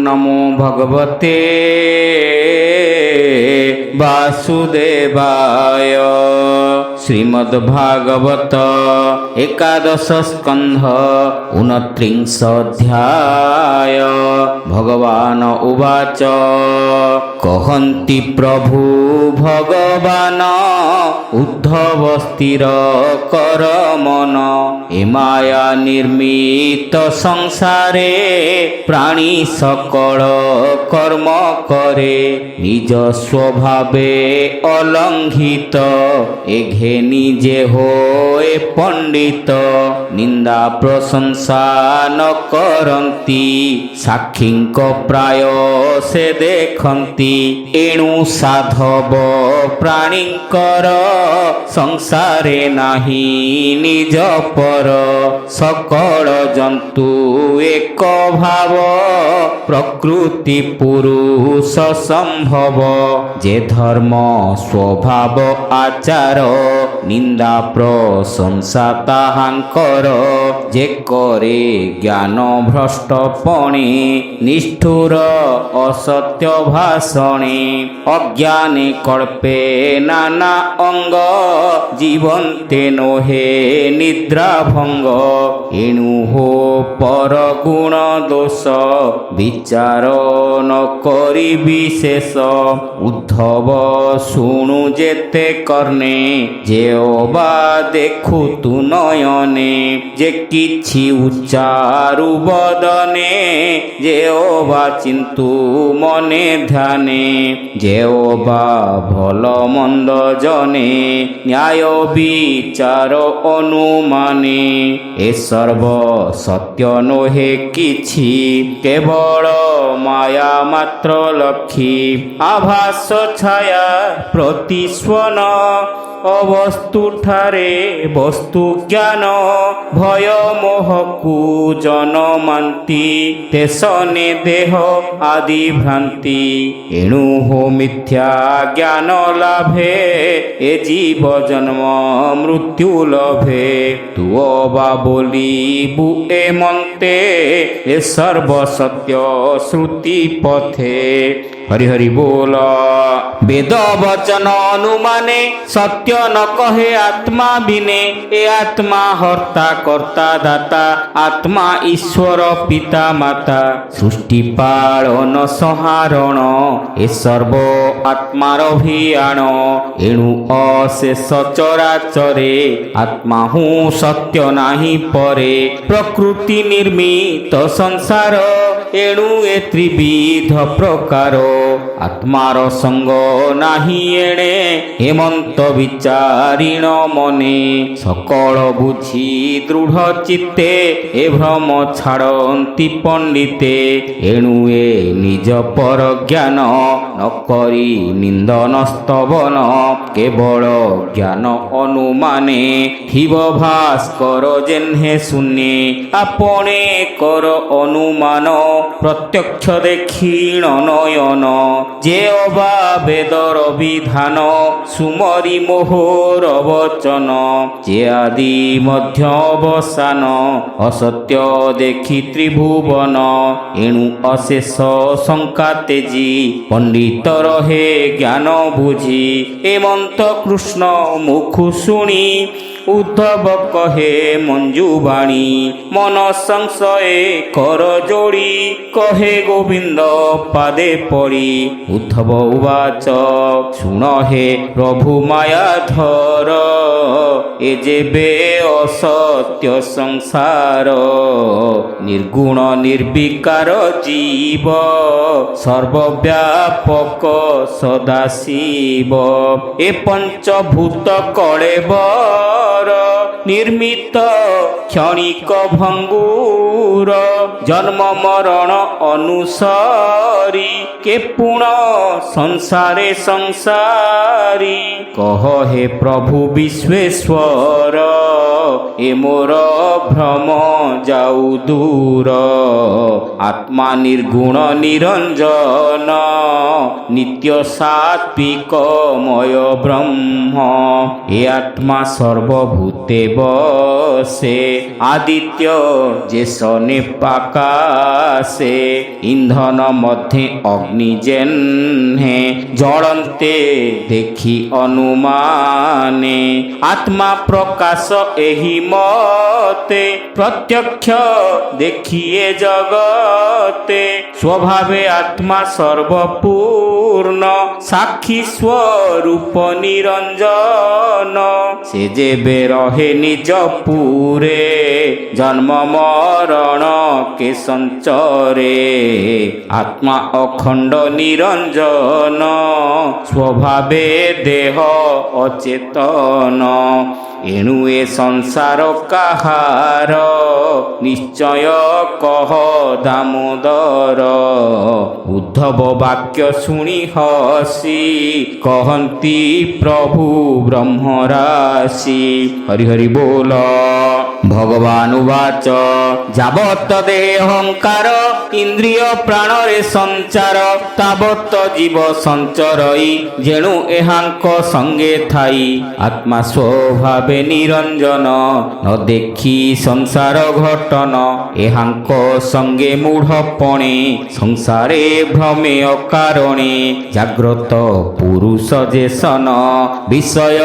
नमो भगवते वासुदेवाय। श्रीमद्भागवत एकादश स्कंध 29 अध्याय। भगवान उवाच कहन्ति प्रभु भगवान उद्धव स्थिर कर मन ए माया निर्मित संसारे प्राणी सकल कर्म करे निज स्वभावे अलंघित एघे निजे होए पंडित निंदा प्रशंसा न करंती साक्षींक प्राय से देखंती एणु साधव प्राणींकर संसारे नाही निज पर सकल जंतु एक भाव प्रकृति पुरुष संभव जे धर्म स्वभाव आचार निंदा प्रशंसा ताहांकर जे करे ज्ञान भ्रष्टपणे निष्ठुर असत्य भाषणे अज्ञाने कल्पे नाना अंग जीवन्ते नोहे निद्रा भंग एणु हो पर गुण दोष विचार न करी विशेष उद्धव शुणु जेते कर्णे जेओबा देखु तु नयने जे किछि उच्चारु बदने जेओबा चिंतु मने ध्याने जेओबा भल मंद जने न्याय विचार अनुमाने ए सर्व सत्य नोहे किछि केवल माया मात्र लक्षी आभास छाया प्रतिस्वन अवस्तु ठारे वस्तु ज्ञान भय मोहकु जनमांति तेसने देह आदि भ्रांति एणु हो मिथ्या ज्ञान लाभे ए जीव जन्म मृत्यु लभे तुअबा बोली बुए मंते ए सर्व सत्य श्रुति पथे हरि हरि बोल। वेद वचन अनुमाने सत्य न कहे आत्मा बिने ए आत्मा हर्ता कर्ता दाता आत्मा ईश्वर पिता माता सृष्टि पालन संहारण ए सर्व आत्मार अभियान एणु अशेष चराचरे आत्मा हूँ सत्य नाही परे प्रकृति निर्मित संसार एणु ए त्रिविध प्रकार आत्मार संग नाही एणे हेमंत विचारिण मने सकल बुझी दृढ़ चित्ते ए भ्रम छाड़ती पंडिते एणु ए निज पर ज्ञान न करी निंदन स्तवन केवल ज्ञान अनुमाने हिव भास्कर जेन्हे शून्ये आपणे कर अनुमान प्रत्यक्ष देखीण नयन जे अबा वेदर विधान सुमरी मोहर वचन जे आदि मध्य अवसान असत्य देखि त्रिभुवन एणु अशेष शंका तेजी पंडित रहे ज्ञान बुझी एमंत कृष्ण मुखु शुणी उद्धव कहे मंजुबाणी मन संशय कर जोड़ी कहे गोविंद पादे पड़ी उद्धव उवाच शुण हे प्रभु मायाधर ए जेबे असत्य संसार निर्गुण निर्विकार जीव सर्वव्यापक सदाशिव ए पंचभूत कलेवर निर्मित क्षणिक भंगुर जन्म मरण अनुसारी के पुण संसारे संसारी कह हे प्रभु विश्वेश्वर ए मोर भ्रम जाऊ दूर आत्मा निर्गुण निरंजन नित्य सात्विक मय ब्रह्म ए आत्मा सर्वभूते গৃহে বসে, আদিত্য যে শোনে পাকাশে, ইন্ধন মধ্যে অগ্নি যেহ্নে, জড়ন্তে দেখি অনুমানে, আত্মা প্রকাশ ଏହି মতে, প্রত্যক্ষ দেখিয়ে জগতে, স্বভাবে আত্মা সর্বপূর্ণ, সাক্ষী স্বরূপ নিরঞ্জন, সে যেবে রহে নিজ পুরে, জন্ম মরণ কে সঞ্চরে, আত্মা অখণ্ড নিরঞ্জন, স্বভাবে দেহ অচেতন, এণু এ সংসার কাহার, নিশ্চয় কহ দামোদর, উদ্ধব বাক্য শুনি হসি, কহନ୍ତି প্রভু ব্রহ্মরাশি। হরি হরি ବୋଲ। ভগবান উবাচ যাবত দেহে অহংকার, ইন্দ্রিয় প্রাণরে সঞ্চার, তাবত জীব সঞ্চরই, যেণু এহাঙ্ক সঙ্গে থাই, আত্মা স্বভাবে নিরঞ্জন, ন দেখি সংসার ঘটন, এহাঙ্ক সঙ্গে মূঢ়পণে, সংসারে ভ্রমে অকারণে, জাগ্রত পুরুষ যে সন, বিষয়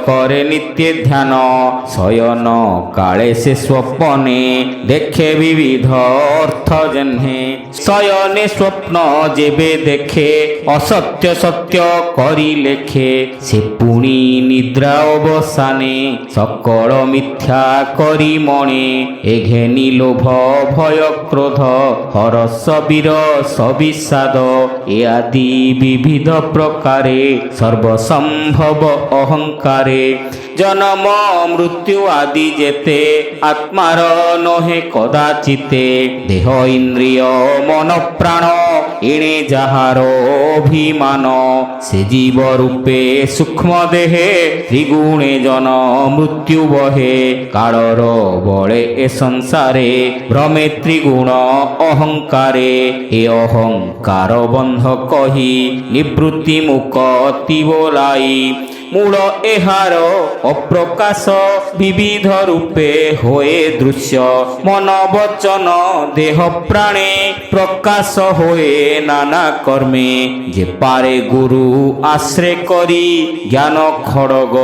করে নিত্য ধ্যান, শয়ন কালে সে স্বপ্নে, দেখে বিবিধ অর্থ জেহ্নে, শয়নে স্বপ্ন যেবে দেখে, অসত্য সত্য করি লেখে, সে পুনি নিদ্রা অবসানে, সকল মিথ্যা করি মনে, এঘেনি লোভ ভয় ক্রোধ, হরস বিরস বিষাদ, এ আদি বিবিধ প্রকারে, সর্বসম্ভব অহংকারে, জন্ম মৃত্যু আদি যেতে, আত্মার নহে কদাচিতে, দেহ ইন্দ্রিয় মন প্রাণ, এণে যাহার অভিমান, সে জীব রূপে সূক্ষ্ম দেহে, ত্রিগুণে জন মৃত্যু বহে, কাଳର বଳେ এ সংসারে, ভ্রমে ত্রিগুণ অহংকারে, এ অহংকার বন্ধ কহি, নিবৃত্তি মুকতি বোলাই, মূল এহার অপ্রকাশ, বিবিধ রূপে হয়ে দৃশ্য, মন বচন দেহ প্রাণে, প্রকাশ হয়ে নানা কর্মে, যে পারে গুরু আশ্রয় করি, জ্ঞান খড়গ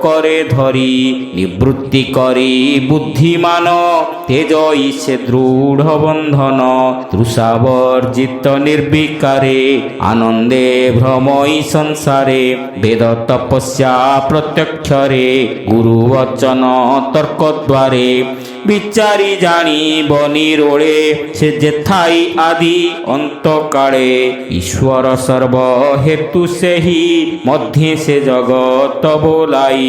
করে ধরি, নিবৃত্তি করি বুদ্ধিমান, তেজই সে দৃঢ় বন্ধন, তৃষাবর্জিত নির্বিকারে, আনন্দে ভ্রমই সংসারে, বেদ তপস্যা প্রত্যক্ষরে, গুরু বচন তর্ক দ্বারে, বিচারি জানিব নিরোড়ে, সে যেথাই আদি অন্তকালে, ঈশ্বর সর্ব হেতু সেহি, মধ্যে সে জগত বোলাই,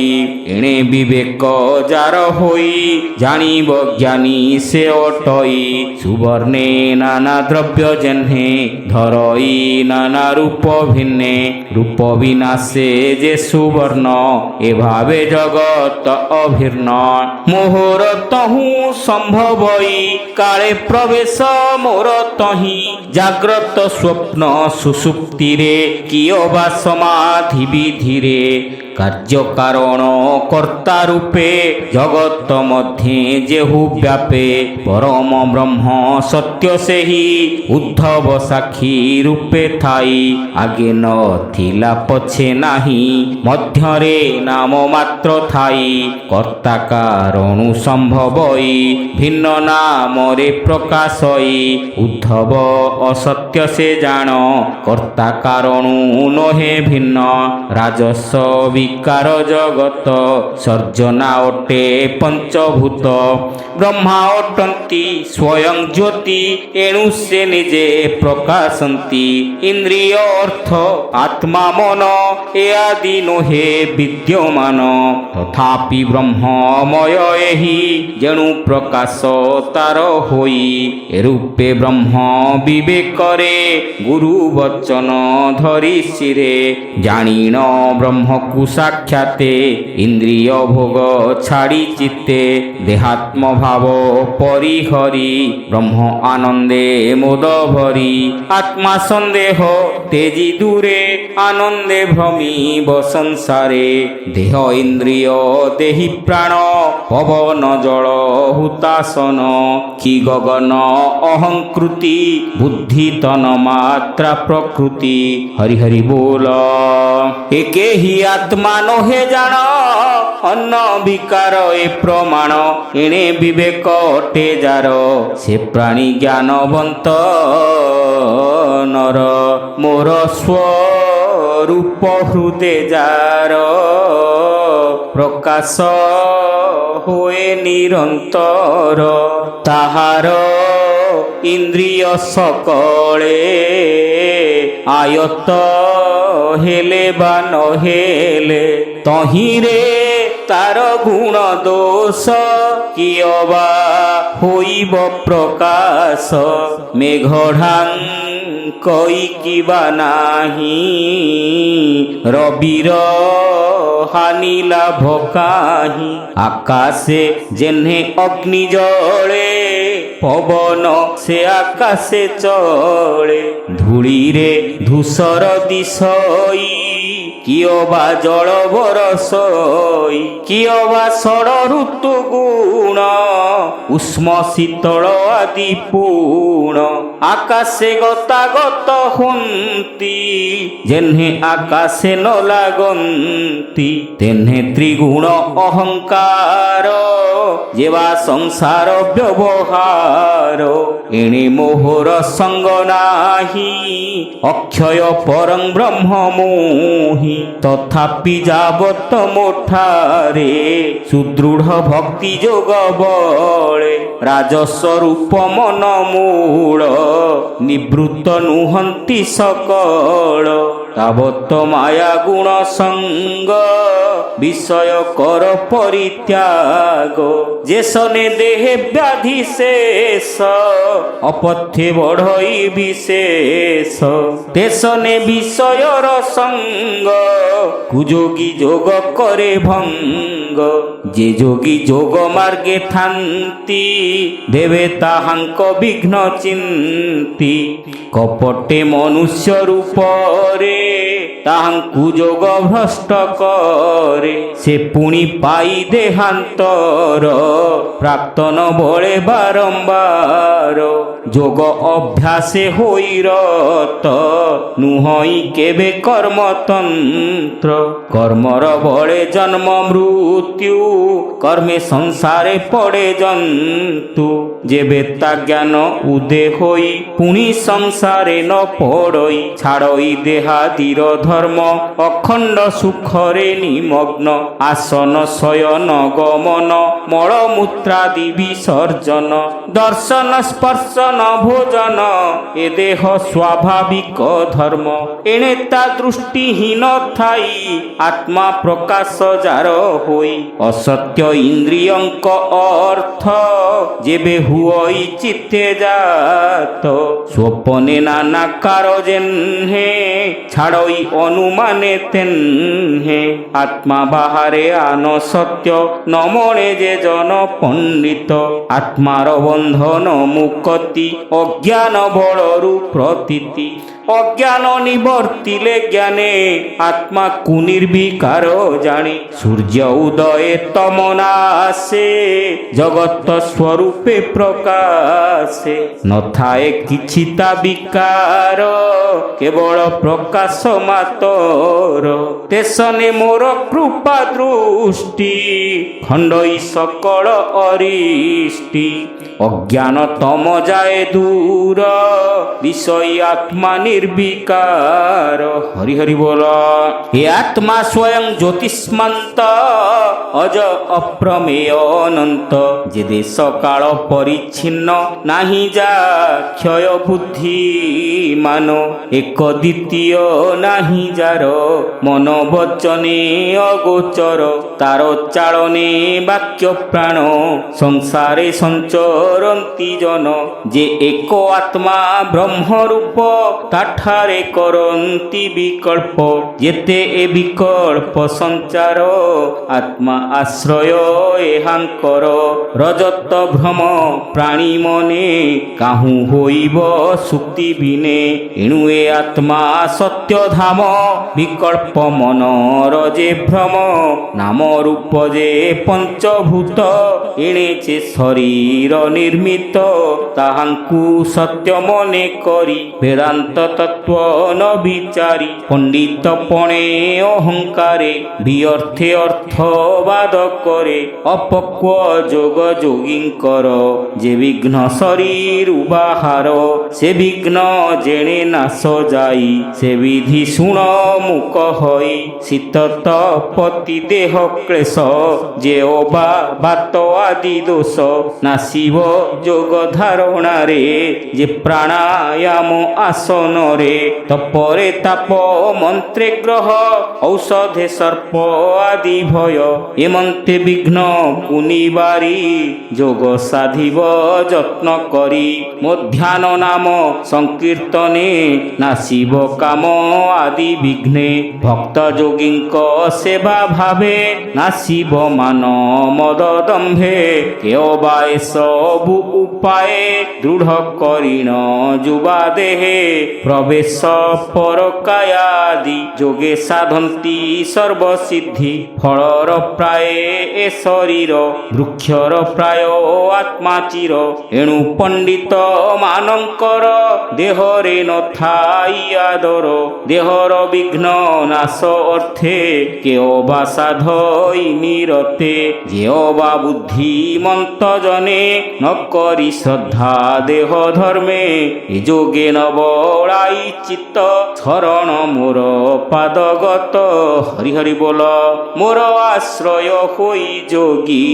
এণে বিবেক যার হই, জানিব জ্ঞানী সে অটই, সুবর্ণে নানা দ্রব্য জেহ্নে, ধরই নানা রূপ ভিন্নে, রূপ বিনাশে যে সুবর্ণ, এভাবে জগৎ অভিন্ন, মোহর তহু সম্ভবই, কালে প্রবেশ মোর তহি, জাগ্রত স্বপ্ন সুষুপ্তিরে, কিয় বা সমাধি বিধিরে, কার্য কারণ কর্তা রূপে, জগৎ মধ্যে যেহু ব্যাপে, পরম ব্রহ্ম সত্য সেহি, উদ্ধব সাক্ষী রূপে থাই, আগে ন থিলা পছে নাহি, মধ্যরে নাম মাত্র থাই, কর্তা কারণু সম্ভবই, ভিন্ন নামরে প্রকাশই, উদ্ধব অসত্য সে জাণ, কর্তা কারণু নহে ভিন্ন, রাজস্ব বিকার জগত, সর্জনা অটে পঞ্চভূত, ব্রহ্মা অটন্তি স্বয়ং জ্যোতি, এণু সে নিজে প্রকাশন্তি, ইন্দ্রিয় অর্থ আত্মা মন, এ আদি নহে বিদ্যমান, তথাপি ব্রহ্মময় এহি, যেণু ଜାଣୁ ପ୍ରକାଶ ତାର ହୋଇ ରୂପେ ବ୍ରହ୍ମ ବିବେକରେ ଗୁରୁ ବଚନ ଧରି ଶିରେ ଜାଣିଣ ବ୍ରହ୍ମକୁ ସାକ୍ଷାତେ ଇନ୍ଦ୍ରିୟ ଭୋଗ ଛାଡ଼ି ଚିତ୍ତେ ଦେହାତ୍ମ ଭାବ ପରିହରି ବ୍ରହ୍ମ ଆନନ୍ଦେ ମୋଦ ଭରି ଆତ୍ମା ସନ୍ଦେହ ତେଜି ଦୂରେ ଆନନ୍ଦେ ଭ୍ରମିବ ସଂସାରେ ଦେହ ଇନ୍ଦ୍ରିୟ ଦେହି ପ୍ରାଣ ପବନ ଜଳ ହୁତାସନ କି ଗଗନ ଅହଂକୃତି ବୁଦ୍ଧି ତନ ମାତ୍ରା ପ୍ରକୃତି ହରି ହରି ବୋଲ ଏକେ ହି ଆତ୍ମା ନୋହେ ଜାଣ ଅନ୍ନ ବିକାର ଏ ପ୍ରମାଣ ଏଣେ ବିବେକ ଅଟେ ଯାର ସେ ପ୍ରାଣୀ ଜ୍ଞାନବନ୍ତ ନର ମୋର ସ୍ୱରୂପ ହୃଦେ ଯାର ପ୍ରକାଶ ହୁଏ ନିରନ୍ତର ତାହାର ଇନ୍ଦ୍ରିୟ ସକଳେ ଆୟତ ହେଲେ ବା ନହେଲେ ତହିଁରେ ତାର ଗୁଣ ଦୋଷ କିୟ ବା ହୋଇବ ପ୍ରକାଶ ମେଘଢାଙ୍କଇ କିବା ନାହିଁ ରବିର ହାନି ଲାଭ କାହିଁ ଆକାଶେ ଯେହ୍ନେ ଅଗ୍ନି ଜଳେ ପବନ ସେ ଆକାଶେ ଚଳେ ଧୂଳିରେ ଧୂସର ଦିଶଇ କିୟ ବା ଜଳ ବରସଇ କିୟ ବା ଷଡ଼ ଋତୁ ଗୁଣ ଉଷ୍ମ ଶୀତଳ ଆଦି ପୁଣ ଆକାଶେ ଗତାଗତ ହୁଅନ୍ତି ଯେହ୍ନେ ଆକାଶେ ନ ଲାଗନ୍ତି ତେହ୍ନେ ତ୍ରିଗୁଣ ଅହଙ୍କାର ଯେବା ସଂସାର ବ୍ୟବହାର ଏଣେ ମୋହର ସଙ୍ଗ ନାହିଁ ଅକ୍ଷୟ ପରଂ ବ୍ରହ୍ମ ମୋହି ତଥାପି ଯାବତ ମୋଠାରେ ସୁଦୃଢ଼ ଭକ୍ତି ଯୋଗ ବଳେ ରାଜସ୍ୱରୂପ ମନ ମୂଳ ନିବୃତ୍ତ ନୁହନ୍ତି ସକଳ ତାବତ ମାୟା ଗୁଣ ସଙ୍ଗ ବିଷୟ କର ପରିତ୍ୟାଗ ଯେସନେ ଦେহে ବ୍ୟାଧି ଶେଷ ଅପଥ୍যে ବଢ଼ଇ ବିଶେଷ ତେସନେ ବିଷୟର ସଙ୍ଗ কুযোগী যোগ করে ভঙ্গ যে যোগী যোগ মার্গে থান্তি দেবে তাহাঙ্ক বিঘ্ন চিন্তি কপটে মনুষ্য রূপরে তাহাঙ্কু যোগ ভ্রষ্ট করে সে পুনি পাই দেহান্তর প্রাক্তন বলে বারম্বার যোগ অভ্যাসে হই রত নুহই কেবে কর্মতন্ত্র কর্মর বলে জন্ম মৃত্যু কর্মে সংসারে পড়ে জন্তু যেবে তা জ্ঞান উদে হই পুনি সংসারে ন পড়ই ছাড়ই দেহাদির ধর্ম অখণ্ড সুখরে নিমগ্ন আসন শয়ন গমন মলমূত্রাদি বিসর্জন দর্শন স্পর্শন ভোজন এ দেহ স্বাভাবিক ধর্ম এনে তা দৃষ্টিহীন থাই আত্মা প্রকাশ যার হই অসত্য ইন্দ্রিয়ঙ্ক অর্থ যেবে হুই চিত্তে যাত স্বপনে নানা কারজেনহে ছাড়ই অনুমানে তেনহে আত্মা বাহারে আন সত্য নমনে যে জন পণ্ডিত আত্মার বন্ধন মুক্তি অজ্ঞান বড়রু প্রতীতি অজ্ঞান নিবর্তিলে জ্ঞানে আত্মা কুনির্বিকার জানি সূর্য উদয়ে তমনাসে জগত স্বরূপে প্রকাশে নথায় কিছু তা বিকার কেবল প্রকাশ মাতর তেসনে মোর কৃপা দৃষ্টি খণ্ডই সকল অরিষ্টি অজ্ঞান তম যায় দূর বিষয় আত্মা নির্বিকার হরি হরি বল হে আত্মা স্বয়ং জ্যোতিষ্মন্ত ଅଜ ଅପ୍ରମେୟ ଅନନ୍ତ ଯେ ଦେଶ କାଳ ପରିଚ୍ଛିନ୍ନ ନାହିଁ ଯା କ୍ଷୟ ବୁଦ୍ଧି ମାନ ଏକ ଦ୍ୱିତୀୟ ନାହିଁ ଯାର ମନ ବଚନେ ଅଗୋଚର ତାର ଚାଳନେ ବାକ୍ୟ ପ୍ରାଣ ସଂସାରେ ସଞ୍ଚରନ୍ତି ଜନ ଯେ ଏକ ଆତ୍ମା ବ୍ରହ୍ମରୂପ ତାଠାରେ କରନ୍ତି ବିକଳ୍ପ ଯେତେ ଏ ବିକଳ୍ପ ସଞ୍ଚାର ଆତ୍ମା ଆଶ୍ରୟ ଏହାଙ୍କର ରଜତ ଭ୍ରମ ପ୍ରାଣୀ ମନେ କାହୁଁ ହୋଇବ ସୁକ୍ତି ବିନେ ଏଣୁ ଏ ଆତ୍ମା ସତ୍ୟ ଧାମ ବିକଳ୍ପ ମନର ଯେ ଭ୍ରମ ନାମ ରୂପ ଯେ ପଞ୍ଚଭୂତ ଏଣେ ଯେ ଶରୀର ନିର୍ମିତ ତାହାଙ୍କୁ ସତ୍ୟ ମନେ କରି ବେଦାନ୍ତ ତତ୍ତ୍ୱ ନ ବିଚାରି ପଣ୍ଡିତ ପଣେ ଅହଙ୍କାରେ ବିଅର୍ଥେ ଅର୍ଥବାଦ କରେ ଅପକ୍ୱ ଯୋଗ ଯୋଗୀଙ୍କର ଯେ ବିଘ୍ନ ଶରୀରୁ ବାହାର ସେ ବିଘ୍ନ ଯେଣେ ନାଶ ଯାଇ ସେ ବିଧି ଶୁଣ ମୁକ ହୋଇ ଶୀତ ତପତି ଦେହ କ୍ଲେଶ ଯେ ଅବା ବାତ ଆଦି ଦୋଷ ନାସିବ ଯୋଗ ଧାରଣାରେ ଯେ ପ୍ରାଣାୟାମ ଆସନରେ ତପରେ ତାପ ମନ୍ତ୍ରେ ଗ୍ରହ ଔଷଧେ ସର୍ପ ଆଦି ଭୟ ଏମନ୍ତେ ବିଘ୍ନ କୁନିବାରି ଯୋଗ ସାଧିବ ଯତ୍ନ କରି ମଧ୍ୟାହ୍ନ ନାମ ସଂକୀର୍ତ୍ତନେ ନାସିବ କାମ ଆଦି ବିଘ୍ନେ ଭକ୍ତ ଯୋଗୀଙ୍କ ସେବା ଭାବେ ନାସିବ ମାନ ମଦ ଦମ୍ଭେ କେଓ ବା ଏସବୁ ଉପାୟ ଦୃଢ଼ କରିଣ ଯୁବା ଦେହେ ପ୍ରବେଶ ପରକାୟାଦି ଯୋଗେ ସାଧନ୍ତି ସର୍ବସିଦ୍ଧି ଫଳର ପ୍ରାୟ ଏ ଶରୀର ବୃକ୍ଷର ପ୍ରାୟ ଆତ୍ମା ଚିର ଏଣୁ ପଣ୍ଡିତ ମାନଙ୍କର ଦେହରେ ନଥାଇ ଆଦର ଦେହର ବିଘ୍ନ ନାଶ ଅର୍ଥେ କେଓ ବା ସାଧଇ ନିରତେ ଯେଓ ବା ବୁଦ୍ଧିମନ୍ତ ଜନେ ନ କରି ଶ୍ରଦ୍ଧା ଦେହ ଧର୍ମେ ଏ ଯୋଗେ ନ ବଳାଇ ଚିତ୍ତ ଶରଣ ମୋର ପାଦଗତ ହରି ହରି ବୋଲ ମୋର ଆଶ୍ରୟ ହୋଇ ଯୋଗୀ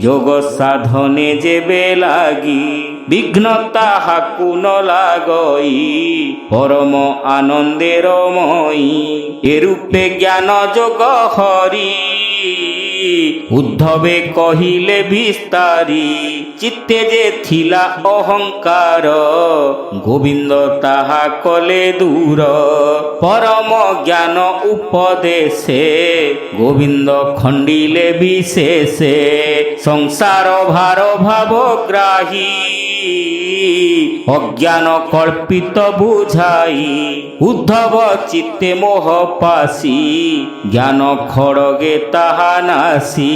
ଯୋଗ ସାଧନେ ଯେବେ ଲାଗି ବିଘ୍ନ ତାହାକୁ ନ ଲାଗଇ ପରମ ଆନନ୍ଦେର ମଇ ଏ ରୂପେ ଜ୍ଞାନ ଯୋଗ ହରି ଉଦ୍ଧବେ କହିଲେ ବିସ୍ତାରି ଚିତ୍ତେ ଯେ ଥିଲା ଅହଙ୍କାର ଗୋବିନ୍ଦ ତାହା କଲେ ଦୂର ପରମ ଜ୍ଞାନ ଉପଦେଶେ ଗୋବିନ୍ଦ ଖଣ୍ଡିଲେ ବିଶେଷେ ସଂସାର ଭାର ଭାବ ଗ୍ରାହୀ ଅଜ୍ଞାନ କଳ୍ପିତ ବୁଝାଇ ଉଦ୍ଧବ ଚିତ୍ତେ ମୋହ ପାସି ଜ୍ଞାନ ଖଡ଼ଗେ ତାହା ନାସି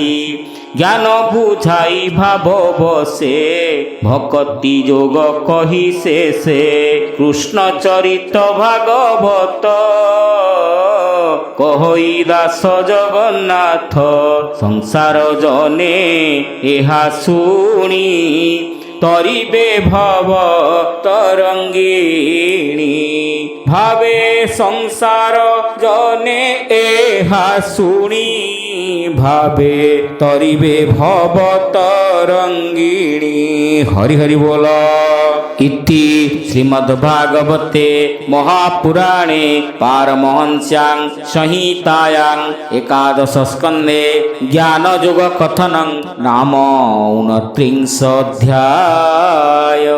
জ্ঞান বুঝাই ভাব বসে ভকতি যোগ কহি শেষে কৃষ্ণ চরিত ভাগবত কহই দাস জগন্নাথ সংসার জনে এহা শুনি তরিবে ভব তরঙ্গিণী ভাবে সংসার জনে এহা শুনি ভাবে তরিবে ভব তরঙ্গিণী হরি হরি বল ইতি শ্রীমদ্ভাগবতে মহাপুরাণে পারমহংস্যাং সংহিতায়াং একাদশ স্কন্ধে জ্ঞানযোগ কথনং নাম 29 অধ্যায়।